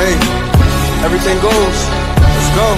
Hey, everything goes. Let's go.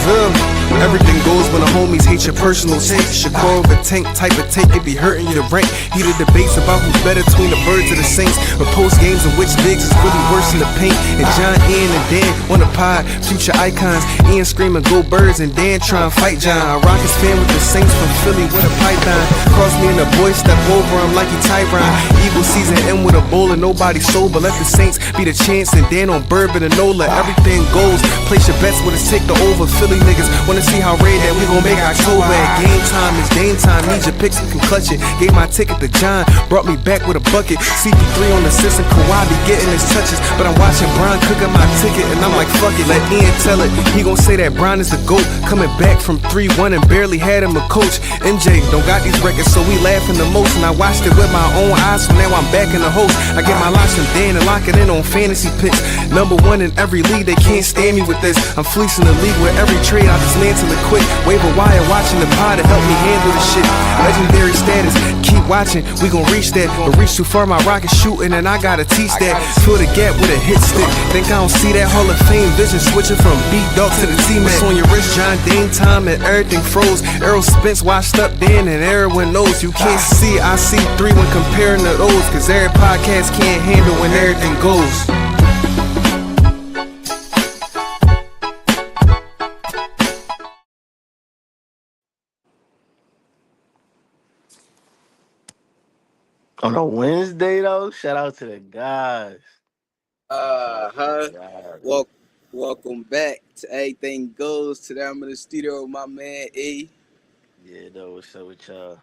Feel me? Everything goes when the homies hate your personal taste. Shakur of a tank type of take it be hurting you to rank. Heated debates about who's better between the birds or the saints. But post games of which bigs is really worse than the paint. And John, Ian, and Dan on the pod, future icons. Ian screaming go birds and Dan trying to fight John. A Rockets fan with the Saints from Philly with a python. Cross me and the boy step over him like he Tyron. Eagle season end with a bowl and nobody sober. Let the Saints be the chance and Dan on bourbon and Nola. Everything goes. Place your bets with us, take the over. Philly niggas wanna see how raid that we gon' make October. At game time, it's game time. Need your picks and can clutch it. Gave my ticket to John, brought me back with a bucket. CP3 on the assist and Kawhi be getting his touches. But I'm watching Brian cooking my ticket and I'm like, fuck it, let Ian tell it. He gon' say that Brian is the GOAT. Coming back from 3-1 and barely had him a coach. MJ don't got these records, so we laughing the most. And I watched it with my own eyes, so now I'm back in the host. I get my locks from Dan and lock it in on fantasy picks. #1 in every league, they can't stand me with this. I'm fleecing the league with every trade, I dismantle it quick. Wave a wire, watching the pod to help me handle the shit. Legendary status, keep watching, we gon' reach that. But reach too far, my rocket shooting, and I gotta teach that. Fill the gap with a hit stick. Think I don't see that Hall of Fame vision switching from B-Dog to the T-Mac. On your wrist, John Dane time, and everything froze. Errol Spence washed up then, and everyone knows you can't see. I see 3 when comparing to those, cause every podcast can't handle when everything goes. On a Wednesday though, shout out to the guys. Shout Uh out to the huh. guys. Wel- Welcome back to Everything Goes. Today I'm in the studio with my man E. Yeah, though, what's up with y'all?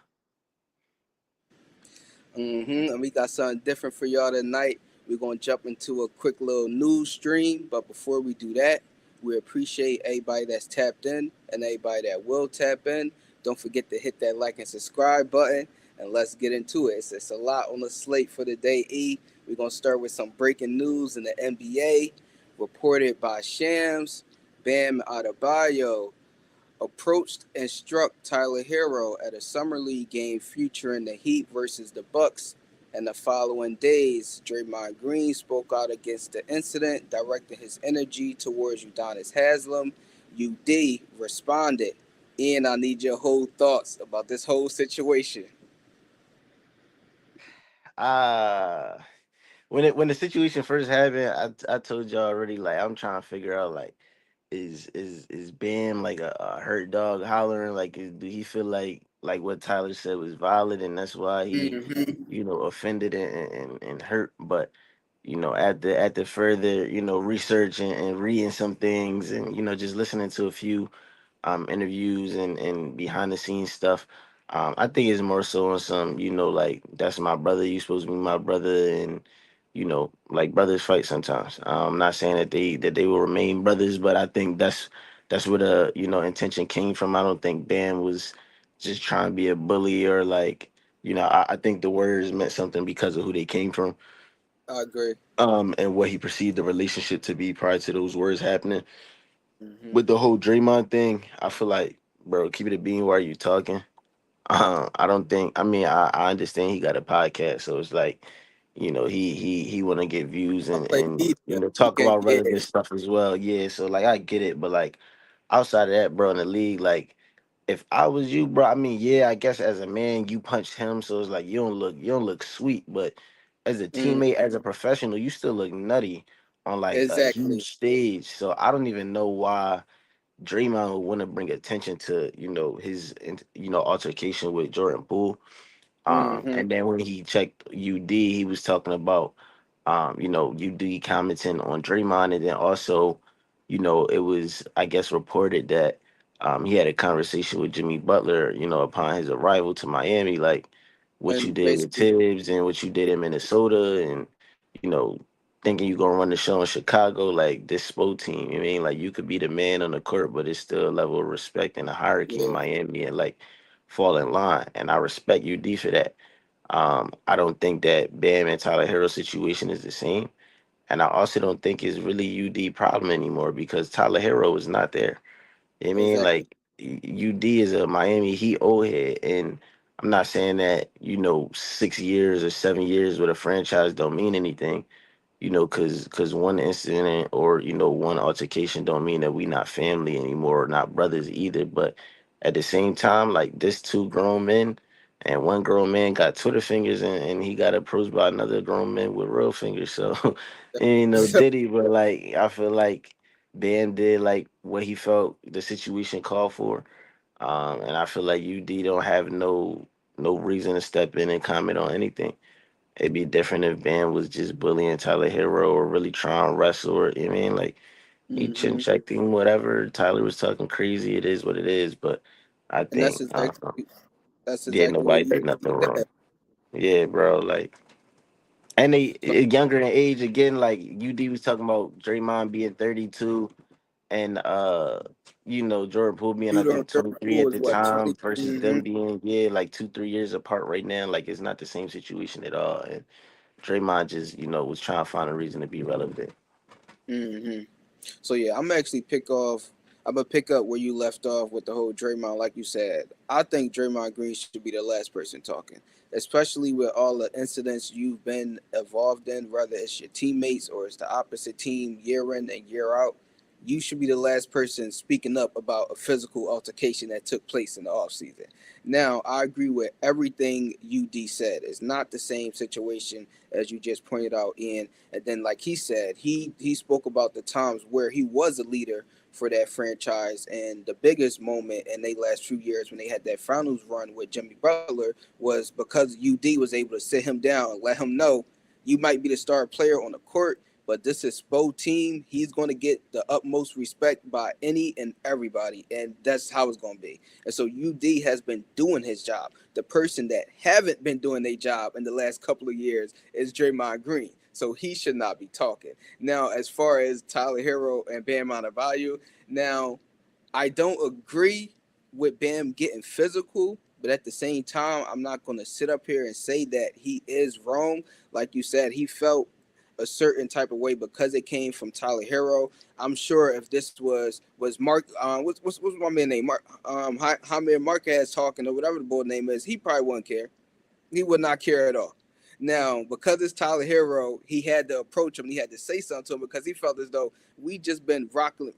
And we got something different for y'all tonight. We're gonna jump into a quick little news stream, but before we do that, we appreciate everybody that's tapped in and everybody that will tap in. Don't forget to hit that like and subscribe button, and let's get into it. It's a lot on the slate for the day. E. We're gonna start with some breaking news in the NBA, reported by Shams. Bam Adebayo approached and struck Tyler Herro at a summer league game featuring the Heat versus the Bucks. And the following days, Draymond Green spoke out against the incident, directing his energy towards Udonis Haslem. UD responded. Ian, I need your whole thoughts about this whole situation. Ah, when the situation first happened, I told y'all already. Like, I'm trying to figure out, like, is Bam like a hurt dog hollering? Like, do he feel like what Tyler said was violent, and that's why he, Mm-hmm. offended and hurt? But at the further research and reading some things, and just listening to a few interviews and behind the scenes stuff. I think it's more so on some, like, that's my brother. You supposed to be my brother, and like, brothers fight sometimes. I'm not saying that they will remain brothers, but I think that's where the intention came from. I don't think Bam was just trying to be a bully, or like, I think the words meant something because of who they came from, I agree. and what he perceived the relationship to be prior to those words happening. Mm-hmm. With the whole Draymond thing, I feel like, bro, keep it a bean. Why are you talking? I don't think. I mean, I understand he got a podcast, so it's like, he want to get views I and play and media. He talk can, about yeah, relevant stuff as well. Yeah, so like I get it, but like outside of that, bro, in the league, like if I was you, bro, I mean, yeah, I guess as a man, you punched him, so it's like you don't look sweet, but as a mm, teammate, as a professional, you still look nutty on like a exactly. huge stage. So I don't even know why Draymond would want to bring attention to his altercation with Jordan Poole. Mm-hmm. And then when he checked UD, he was talking about UD commenting on Draymond, and then also it was, I guess, reported that he had a conversation with Jimmy Butler upon his arrival to Miami, like what you And did with basically, Tibbs and what you did in Minnesota, and you know thinking you gonna run the show in Chicago, like this SPO team. I mean, like, you could be the man on the court, but it's still a level of respect and a hierarchy in yeah, Miami, and like fall in line. And I respect UD for that. I don't think that Bam and Tyler Hero situation is the same. And I also don't think it's really UD problem anymore because Tyler Hero is not there. I mean, exactly. like, UD is a Miami Heat old head, and I'm not saying that 6 years or 7 years with a franchise don't mean anything. Because one incident or one altercation don't mean that we not family anymore, or not brothers either. But at the same time, like this two grown men, and one grown man got Twitter fingers, and he got approached by another grown man with real fingers. So ain't no Diddy, but like I feel like Bam did like what he felt the situation called for. And I feel like UD don't have no reason to step in and comment on anything. It'd be different if Bam was just bullying Tyler Hero or really trying to wrestle, or I mean, like he chin Hmm. checked him, whatever. Tyler was talking crazy. It is what it is. But I And think, that's yeah, exactly what nobody you did nothing said. wrong. Yeah, bro. Like, and they younger in age again. Like UD was talking about Draymond being 32, and Jordan Poole being I think Jordan 23 Poole at is the what, time 20? versus Hmm. them being like 2-3 years apart right now. Like it's not the same situation at all. And Draymond just was trying to find a reason to be relevant. Hmm. So yeah, I'm gonna pick up where you left off with the whole Draymond. Like you said, I think Draymond Green should be the last person talking, especially with all the incidents you've been involved in, whether it's your teammates or it's the opposite team year in and year out. You should be the last person speaking up about a physical altercation that took place in the offseason. Now, I agree with everything UD said. It's not the same situation as you just pointed out, Ian. And then, like he said, he spoke about the times where he was a leader for that franchise, and the biggest moment in their last few years when they had that finals run with Jimmy Butler was because UD was able to sit him down and let him know you might be the star player on the court, but this is Spo team. He's going to get the utmost respect by any and everybody, and that's how it's going to be. And so UD has been doing his job. The person that haven't been doing their job in the last couple of years is Draymond Green. So he should not be talking. Now, as far as Tyler Hero and Bam Adebayo, now I don't agree with Bam getting physical, but at the same time, I'm not going to sit up here and say that he is wrong. Like you said, he felt a certain type of way because it came from Tyler Hero. I'm sure if this was Mark, what's my man name? Mark, Jaime Marquez talking or whatever the boy name is, he probably wouldn't care. He would not care at all. Now, because it's Tyler Hero, he had to approach him. He had to say something to him because he felt as though we just been rocking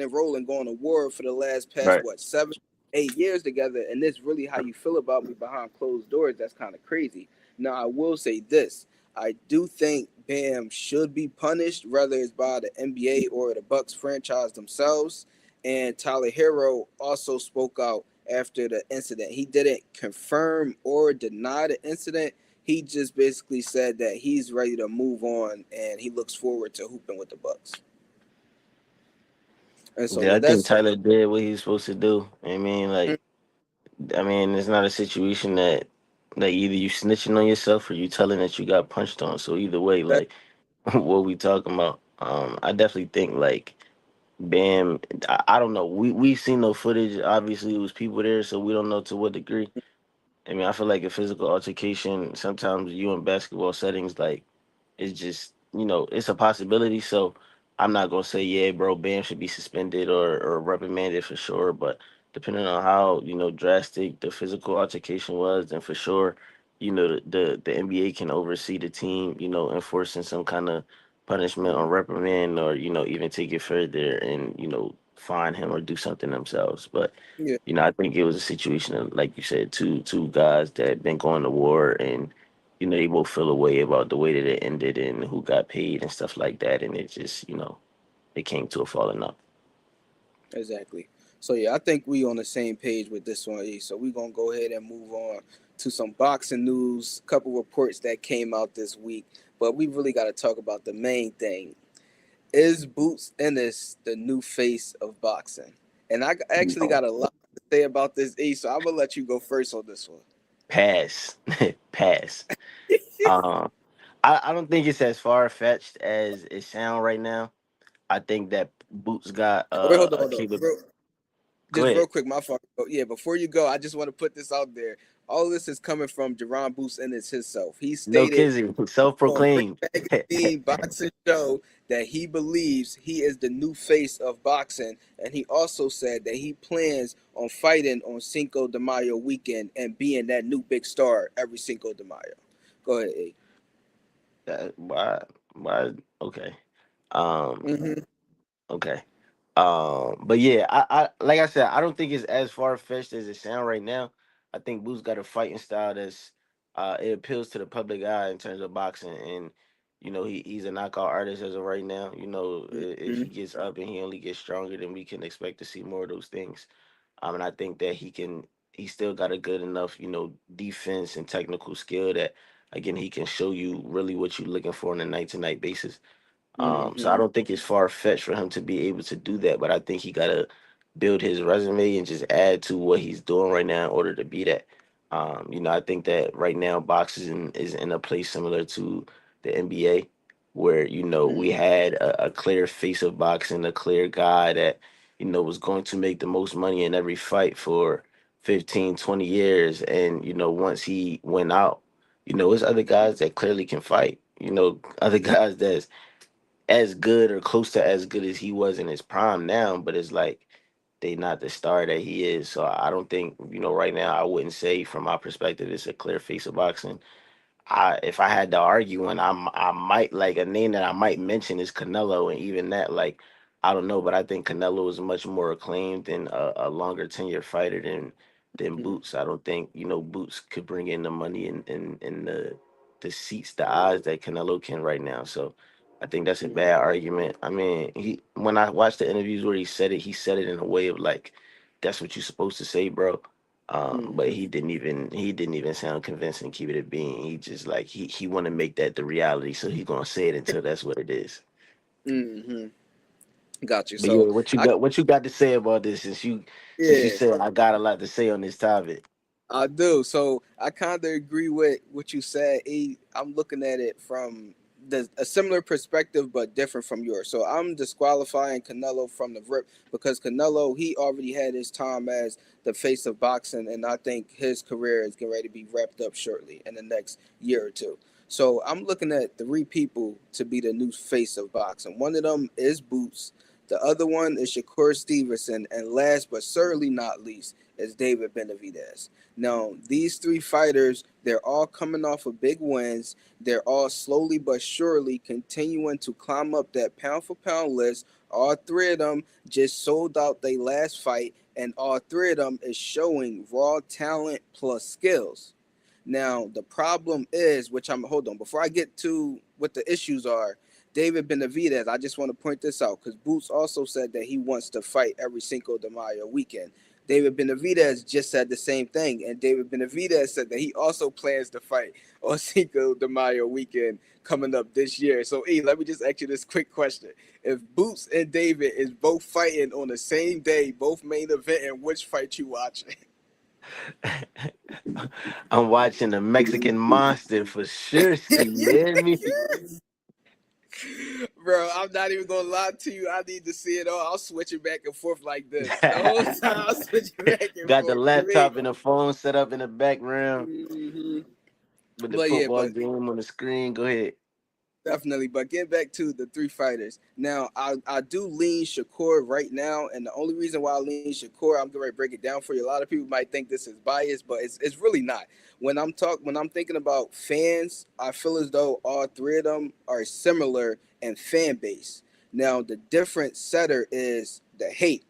and rolling, going to war for the last past Right. what 7, 8 years together, and this really how you feel about me behind closed doors. That's kind of crazy. Now, I will say this: I do think Bam should be punished, whether it's by the NBA or the Bucks franchise themselves. And Tyler Hero also spoke out after the incident. He didn't confirm or deny the incident. He just basically said that he's ready to move on and he looks forward to hooping with the Bucks. And so Yeah, yeah, I think that's Tyler did what he's supposed to do. I mean, it's not a situation that either you snitching on yourself or you telling that you got punched on. So either way, that, like what we talking about. I definitely think like Bam. I don't know. We've seen no footage. Obviously, it was people there, so we don't know to what degree. I mean, I feel like a physical altercation. Sometimes you in basketball settings, like it's just it's a possibility. So I'm not gonna say yeah, bro, Bam should be suspended or reprimanded for sure. But depending on how drastic the physical altercation was, then for sure, the NBA can oversee the team, enforcing some kind of punishment or reprimand, or even take it further and fine him or do something themselves. But yeah, I think it was a situation of, like you said, two guys that had been going to war, and they both feel a way about the way that it ended and who got paid and stuff like that, and it just it came to a falling out. exactly. So yeah, I think we on the same page with this one. E. So we're gonna go ahead and move on to some boxing news. A couple reports that came out this week, but we really got to talk about the main thing. Is Boots Ennis the new face of boxing? And I actually No. got a lot to say about this, E. So I'm gonna let you go first on this one. Pass, pass. Um, I don't think it's as far fetched as it sound right now. I think that Boots got Wait, hold on, a hold on. capable. Go Just ahead. real quick, my fault. Oh, yeah, before you go, I just want to put this out there. All this is coming from Jerron Boots Ennis himself. He No stated kidding. on Ring Self-proclaimed. Magazine Boxing Show that he believes he is the new face of boxing, and he also said that he plans on fighting on Cinco de Mayo weekend and being that new big star every Cinco de Mayo. Go ahead, A. Why? Why? Okay. Um. Hmm. Okay. But yeah, I like I said, I don't think it's as far fetched as it sounds right now. I think Boots got a fighting style that's it appeals to the public eye in terms of boxing, and he's a knockout artist as of right now. If he Hmm. gets up and he only gets stronger, then we can expect to see more of those things. And I think that he still got a good enough defense and technical skill that again he can show you really what you're looking for on a night to night basis. So I Hmm. don't think it's far fetched for him to be able to do that, but I think he gotta build his resume and just add to what he's doing right now in order to be that. I think that right now boxing is in a place similar to the NBA, where we had a clear face of boxing, a clear guy that was going to make the most money in every fight for 15, 20 years, and once he went out, there's other guys that clearly can fight. Other guys that's as good or close to as good as he was in his prime now, but it's like they not the star that he is. So I don't think, right now I wouldn't say from my perspective it's a clear face of boxing. If I had to argue one, I might like a name that I might mention is Canelo, and even that, like, I don't know, but I think Canelo is much more acclaimed and a longer tenure fighter than Boots. I don't think Boots could bring in the money and the seats, the odds that Canelo can right now. So I think that's a bad argument. I mean, he when I watched the interviews where he said it in a way of like, that's what you're supposed to say, bro. But Hmm. he didn't even sound convincing. Keep it a being. He just like he want to make that the reality, so he gonna say it until that's what it is. Hmm. Got you. But yeah, So what you I got? What you got to say about this? Since you yeah. said I got a lot to say on this topic. I do. So I kind of agree with what you said. I'm looking at it from a similar perspective, but different from yours. So I'm disqualifying Canelo from the rip because Canelo, he already had his time as the face of boxing, and I think his career is getting ready to be wrapped up shortly in the next year or two. So I'm looking at three people to be the new face of boxing. One of them is Boots. The other one is Shakur Stevenson, and last but certainly not least is David Benavidez. Now, these three fighters, they're all coming off of big wins. They're all slowly but surely continuing to climb up that pound for pound list. All three of them just sold out their last fight, and all three of them is showing raw talent plus skills. Now, the problem is, which I'm hold on, before I get to what the issues are, David Benavidez, I just want to point this out because Boots also said that he wants to fight every Cinco de Mayo weekend. David Benavidez just said the same thing, and David Benavidez said that he also plans to fight on Cinco de Mayo weekend coming up this year. So, let me just ask you this quick question: if Boots and David is both fighting on the same day, both main event, and which fight you watching? I'm watching the Mexican Monster for sure. Ski, you hear me? Bro, I'm not even gonna lie to you. I need to see it all. I'll switch it back and forth like this. The whole time I'll switch it back and Got the forth. You mean? laptop and the phone set up in the background Hmm. with the But yeah, football but game on the screen. Go ahead. definitely. But getting back to the three fighters. Now, I do lean Shakur right now. And the only reason why I lean Shakur, I'm going to break it down for you. A lot of people might think this is biased, but it's really not. When I'm thinking about fans, I feel as though all three of them are similar in fan base. Now, the different setter is the hate.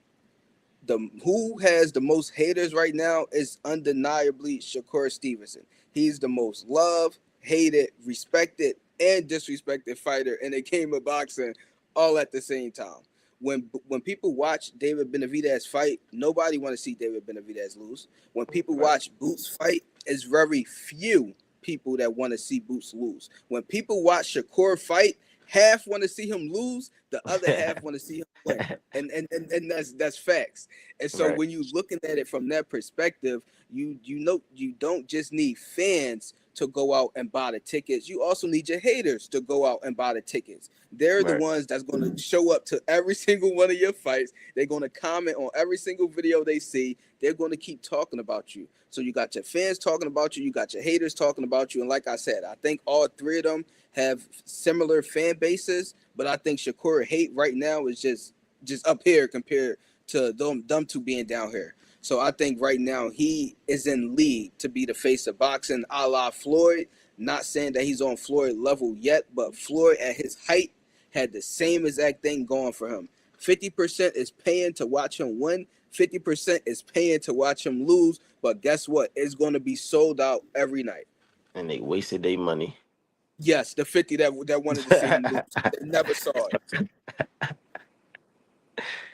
The who has the most haters right now is undeniably Shakur Stevenson. He's the most loved, hated, respected, and disrespected fighter in the game of boxing, all at the same time. When people watch David Benavidez fight, nobody want to see David Benavidez lose. When people Right. watch Boots fight, it's very few people that want to see Boots lose. When people watch Shakur fight, half want to see him lose, the other half want to see him win. And that's facts. And so Right. when you looking at it from that perspective, you don't just need fans to go out and buy the tickets. You also need your haters to go out and buy the tickets. They're the Right. ones that's going to show up to every single one of your fights. They're going to comment on every single video they see. They're going to keep talking about you. So you got your fans talking about you, you got your haters talking about you, and like I said, I think all three of them have similar fan bases, but I think Shakur hate right now is just up here compared to them two being down here. So I think right now he is in league to be the face of boxing, a la Floyd. Not saying that he's on Floyd level yet, but Floyd at his height had the same exact thing going for him. 50% is paying to watch him win. 50% is paying to watch him lose. But guess what? It's going to be sold out every night. And they wasted their money. Yes, the 50 that wanted to see him lose, they never saw it.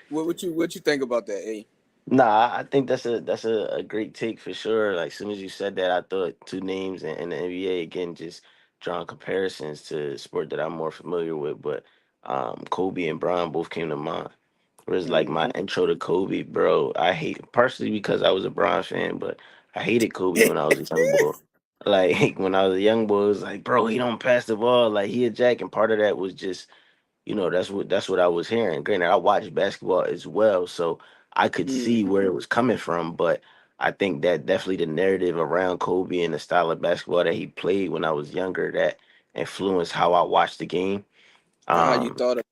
What you think about that, A? Nah, I think that's a great take for sure. Like, as soon as you said that, I thought two names in the NBA again, just drawing comparisons to a sport that I'm more familiar with. But Kobe and Bron both came to mind. Whereas like my Mm-hmm. intro to Kobe, bro, I hate partially because I was a Bron fan, but I hated Kobe when I was a young boy. Like when I was a young boy, it was like, bro, he don't pass the ball, like he a jack, and part of that was just that's what I was hearing. Granted, I watched basketball as well, so I could see Mm-hmm. where it was coming from. But I think that definitely the narrative around Kobe and the style of basketball that he played when I was younger that influenced how I watched the game. And how you Um, thought of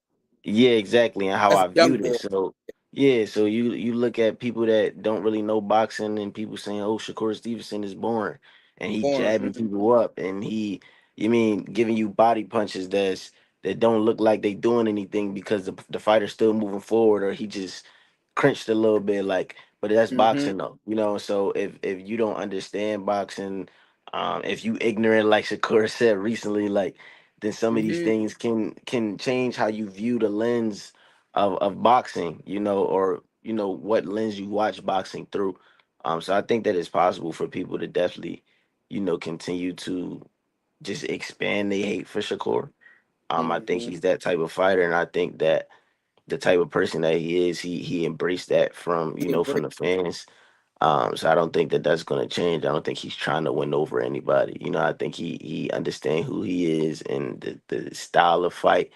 yeah, exactly, and how as a I young viewed it. boy So yeah, so you look at people that don't really know boxing and people saying, "Oh, Shakur Stevenson is boring," and he born? jabbing people up, and you mean, giving you body punches that don't look like they doing anything because the fighter's still moving forward, or he just cringed a little bit, like, but that's Mm-hmm. boxing though, so if you don't understand boxing, if you ignorant, like Shakur said recently, like, then some of these Mm-hmm. things can change how you view the lens of boxing, or what lens you watch boxing through. So I think that it's possible for people to definitely, continue to just expand their hate for Shakur. I think Mm-hmm. he's that type of fighter, and I think that the type of person that he is, he embraced that from from the fans. So I don't think that that's going to change. I don't think he's trying to win over anybody. I think he understands who he is and the style of fight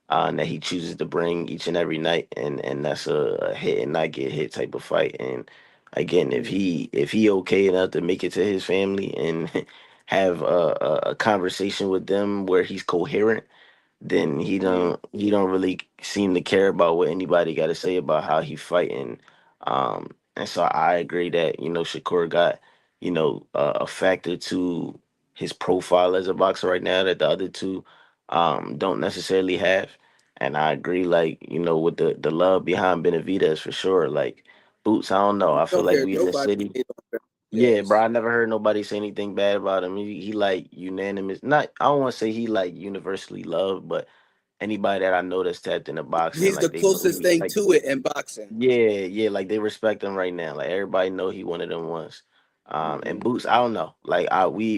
that he chooses to bring each and every night, and that's a hit and not get hit type of fight. And again, if he okay enough to make it to his family and have a conversation with them where he's coherent, then he Mm-hmm. don't he don't really seem to care about what anybody got to say about how he fighting. And so I agree that Shakur got a factor to his profile as a boxer right now that the other two don't necessarily have. And I agree, like, with the love behind Benavidez for sure. Like, Boots, I don't know. You I feel don't like hear we in the nobody city. hate on Yeah, bro. Fernandez. I never heard nobody say anything bad about him. He like unanimous. Not, I don't want to say he like universally loved, but anybody that I know that's tapped into boxing, He's the like they know closest he thing like. to it in boxing. Yeah, yeah, like they respect him right now. Like everybody know he one of them ones. And Mm-hmm. Boots, I don't know. Like we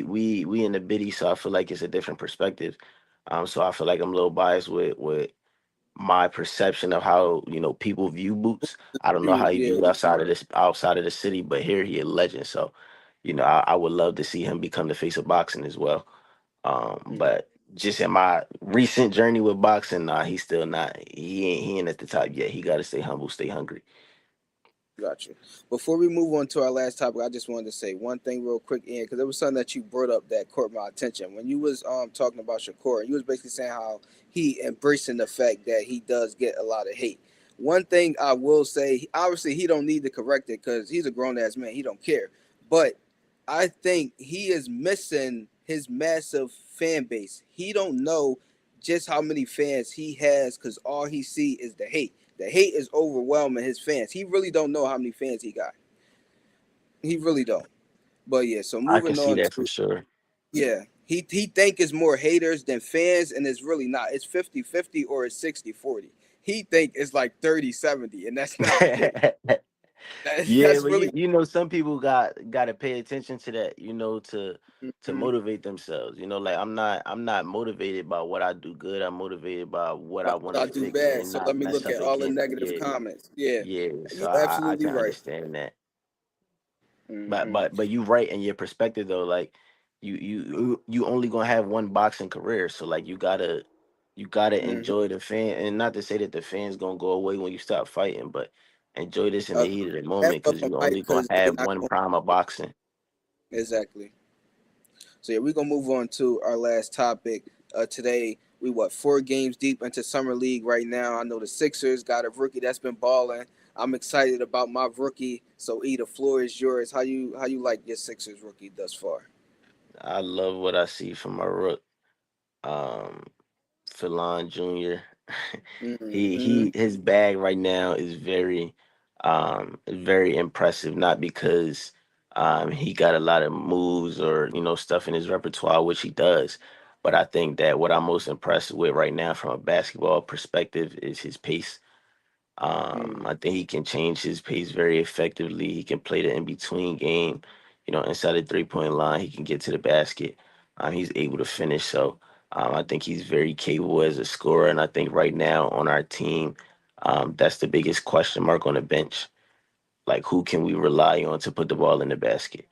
in the biddy, so I feel like it's a different perspective. So I feel like I'm a little biased with my perception of how people view Boots. I don't know how he Yeah, viewed outside of the city, but here he a legend. So, I would love to see him become the face of boxing as well. mm, But just in my recent journey with boxing, nah, he's still not. He ain't at the top yet. He got to stay humble, stay hungry. gotcha. Before we move on to our last topic, I just wanted to say one thing real quick, Ian, because there was something that you brought up that caught my attention when you was talking about Shakur. You was basically saying how he embracing the fact that he does get a lot of hate. One thing I will say, obviously he don't need to correct it because he's a grown ass man. He don't care. But I think he is missing his massive fan base. He don't know just how many fans he has because all he see is the hate. The hate is overwhelming his fans. He really don't know how many fans he got. He really don't. But yeah, so I can moving see on that for to sure. yeah. He think it's more haters than fans and it's really not. It's 50-50 or it's 60-40. He think it's like 30-70, and that's not the case. Yeah, That's but really some people got to pay attention to that, to mm-hmm. motivate themselves. Like I'm not motivated by what I do good. I'm motivated by what I But want to I do fix bad. and So not let me mess look up at all the again. negative Yeah, comments. Yeah. yeah. So You're I absolutely can right. understand that. But Mm-hmm. but but you right in your perspective though, like you only gonna have one boxing career, so like you gotta Mm-hmm. enjoy the fan, and not to say that the fans gonna go away when you stop fighting, but enjoy this in the heat of the Half moment of because them you might only gonna because they have not one going prime of boxing. exactly. So yeah, we're gonna move on to our last topic today. We what 4 games deep into summer league right now. I know the Sixers got a rookie that's been balling. I'm excited about my rookie. So E, the floor is yours. How you like your Sixers rookie thus far? I love what I see from my rook, um, Philan Jr. Mm-hmm. His bag right now is very impressive. Not because he got a lot of moves or stuff in his repertoire, which he does, but I think that what I'm most impressed with right now from a basketball perspective is his pace. I think he can change his pace very effectively. He can play the in between game, inside the 3 point line. He can get to the basket. He's able to finish. So I think he's very capable as a scorer. And I think right now on our team, that's the biggest question mark on the bench. Like, who can we rely on to put the ball in the basket?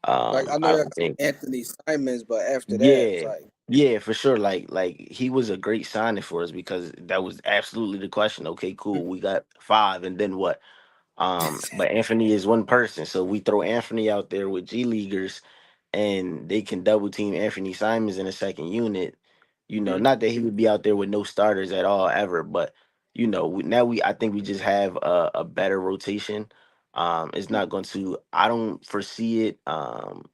Like I know I y'all don't got think. Anthony Simons, but after that, it's Yeah, like, yeah, for sure. Like he was a great signing for us because that was absolutely the question. Okay, cool. We got five, and then what? But Anthony is one person, so we throw Anthony out there with G Leaguers, and they can double team Anthony Simons in the second unit. Not that he would be out there with no starters at all ever, but now I think we just have a better rotation. It's not going to. I don't foresee it.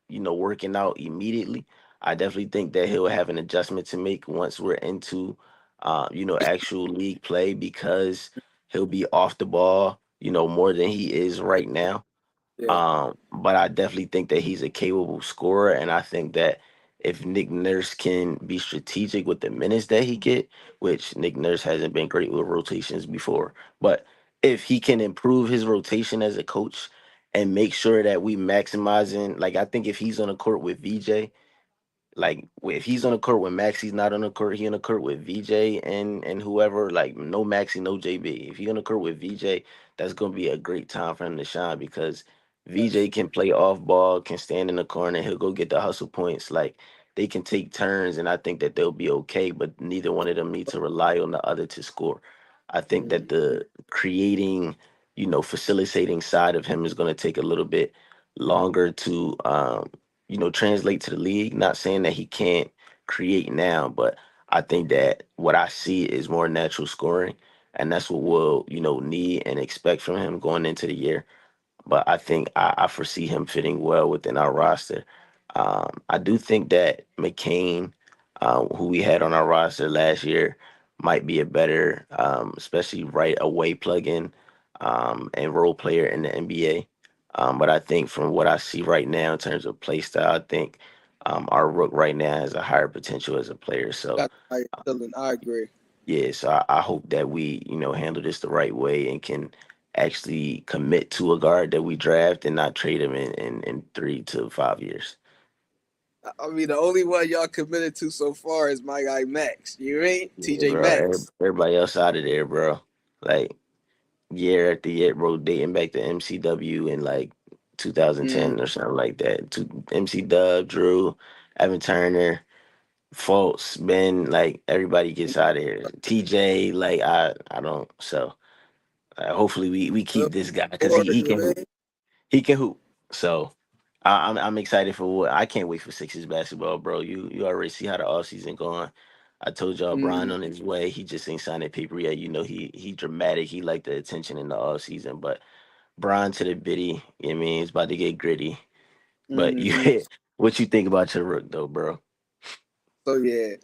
Working out immediately. I definitely think that he'll have an adjustment to make once we're into, actual league play because he'll be off the ball, more than he is right now. yeah, But I definitely think that he's a capable scorer, and I think that if Nick Nurse can be strategic with the minutes that he get, which Nick Nurse hasn't been great with rotations before, but if he can improve his rotation as a coach and make sure that we maximizing, like I think if he's on the court with VJ, like if he's on the court when Maxi's not on the court, he on the court with VJ and whoever. Like no Maxi, no JB. If he on the court with VJ, that's gonna be a great time for him to shine because yes. VJ can play off ball, can stand in the corner, he'll go get the hustle points. Like they can take turns, and I think that they'll be okay. But neither one of them need to rely on the other to score. I think that Mm-hmm. the creating, facilitating side of him is gonna take a little bit longer to translate to the league. Not saying that he can't create now, but I think that what I see is more natural scoring, and that's what we'll, need and expect from him going into the year. But I think I foresee him fitting well within our roster. I do think that McCain, who we had on our roster last year, might be a better, especially right away plug-in and role player in the NBA. But I think from what I see right now in terms of play style, I think our rook right now has a higher potential as a player. So Got I feeling. I agree. yeah, so I hope that we, handle this the right way and can actually commit to a guard that we draft and not trade him in 3 to 5 years. I mean, the only one y'all committed to so far is my guy Max. You ain't Yeah, TJ bro. Max. Everybody else out of there, bro. Like year after year, bro, dating back to MCW in like Mm, 2010 or something like that. To MC Dub, Drew, Evan Turner, Fultz, Ben, like everybody gets out of here. TJ, like I don't. So hopefully we Will keep this guy because Ford, he you can hoop. ain't? He can hoop. So I'm excited for what I can't wait for Sixers basketball, bro. You already see how the all season going. I told y'all Brian Mm, on his way. He just ain't signed that paper yet. He dramatic. He like the attention in the all season. But Brian to the biddy, I mean, it's about to get gritty. But mm-hmm. you what you think about your rook though, bro? So yeah,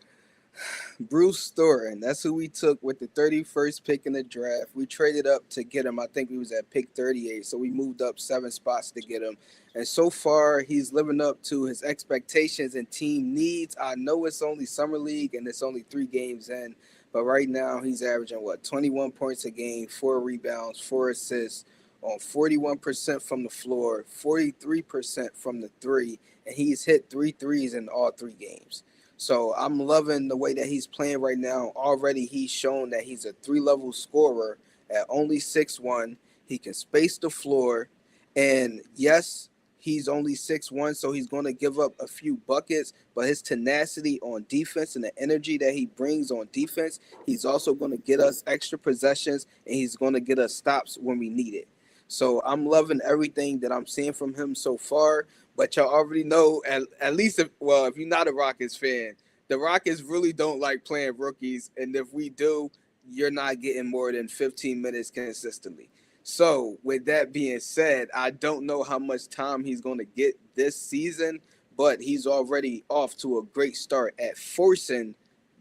Bruce Thornton. That's who we took with the 31st pick in the draft. We traded up to get him. I think he was at pick 38. So we moved up 7 spots to get him. And so far, he's living up to his expectations and team needs. I know it's only Summer League and it's only 3 games in. But right now, he's averaging what, 21 points a game, 4 rebounds, 4 assists, on 41% from the floor, 43% from the three. And he's hit three threes in all 3 games. So I'm loving the way that he's playing right now. Already he's shown that he's a 3 level scorer at only 6'1". He can space the floor. And yes, he's only 6'1", so he's going to give up a few buckets, but his tenacity on defense and the energy that he brings on defense, he's also going to get us extra possessions and he's going to get us stops when we need it. So I'm loving everything that I'm seeing from him so far. But y'all already know, at least if you're not a Rockets fan, the Rockets really don't like playing rookies, and if we do, you're not getting more than 15 minutes consistently. So with that being said, I don't know how much time he's going to get this season, but he's already off to a great start at forcing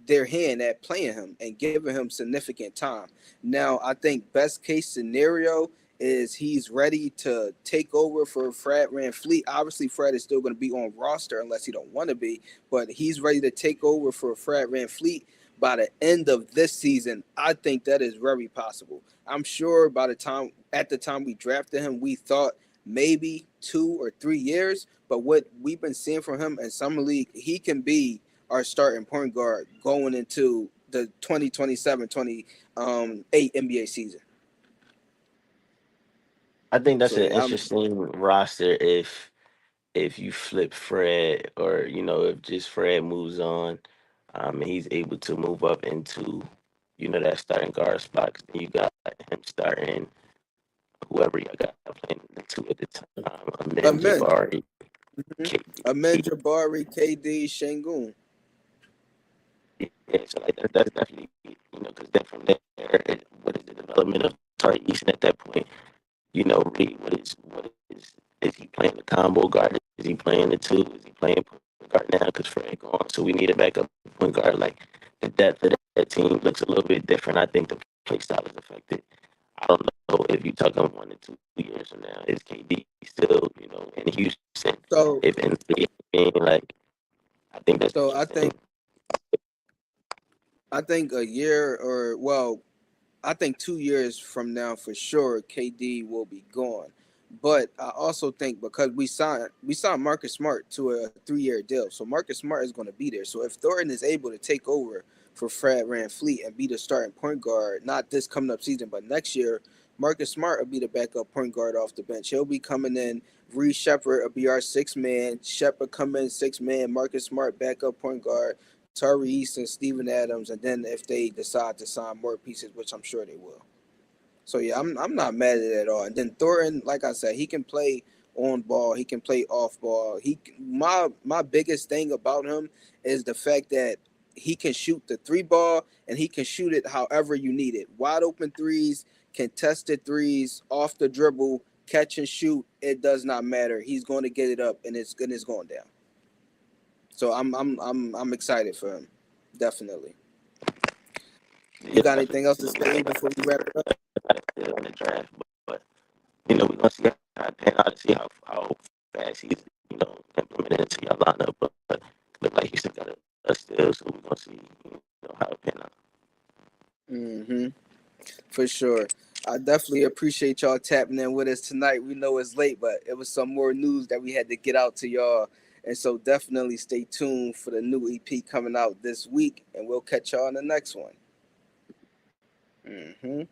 their hand at playing him and giving him significant time. Now, I think best case scenario is he's ready to take over for Fred VanVleet. Obviously, Fred is still going to be on roster unless he don't want to be, but he's ready to take over for Fred VanVleet by the end of this season. I think that is very possible. I'm sure by the time at the time we drafted him, we thought maybe 2 or 3 years. But what we've been seeing from him in summer league, he can be our starting point guard going into the 2027-28 NBA season. I think that's So an yeah, I'm interesting roster if you flip Fred, or if just Fred moves on, and he's able to move up into that starting guard spot. 'Cause then you got him starting whoever you got playing the two at the time, Amin Amen. Jabari, Mm-hmm. Amen KD. Jabari, KD, Shangoon. Yeah, so like that's definitely because then from there, what is the development of Tari Eason at that point? Reed, what is he playing the combo guard? Is he playing the two? Is he playing point guard now? Because Fred gone, so we need a backup point guard. Like the depth of that team looks a little bit different. I think the play style is affected. I don't know if you're talking 1 to 2 years from now. Is KD still in Houston? So If in like I think that's so interesting. I think a year or well, I think 2 years from now for sure, KD will be gone. But I also think because we signed Marcus Smart to a 3 year deal, so Marcus Smart is going to be there. So if Thornton is able to take over for Fred VanVleet and be the starting point guard, not this coming up season, but next year, Marcus Smart will be the backup point guard off the bench. He'll be coming in. Reed Shepard will be our 6 man. Shepard come in 6 man. Marcus Smart backup point guard. Tari Eason, Steven Adams, and then if they decide to sign more pieces, which I'm sure they will. So yeah, I'm not mad at it at all. And then Thornton, like I said, he can play on ball, he can play off ball. My biggest thing about him is the fact that he can shoot the three ball and he can shoot it however you need it. Wide open threes, contested threes, off the dribble, catch and shoot. It does not matter. He's going to get it up and it's going down. So I'm excited for him, definitely. You Yeah, got anything else to definitely. say before we wrap it up? Still in the draft, but we're gonna see how it pan out to see how fast he's implemented into your lineup. But look like he still got a still, so we're gonna see how it pan out. Mm-hmm. For sure. I definitely appreciate y'all tapping in with us tonight. We know it's late, but it was some more news that we had to get out to y'all. And so definitely stay tuned for the new EP coming out this week, and we'll catch y'all in the next one. Mm-hmm.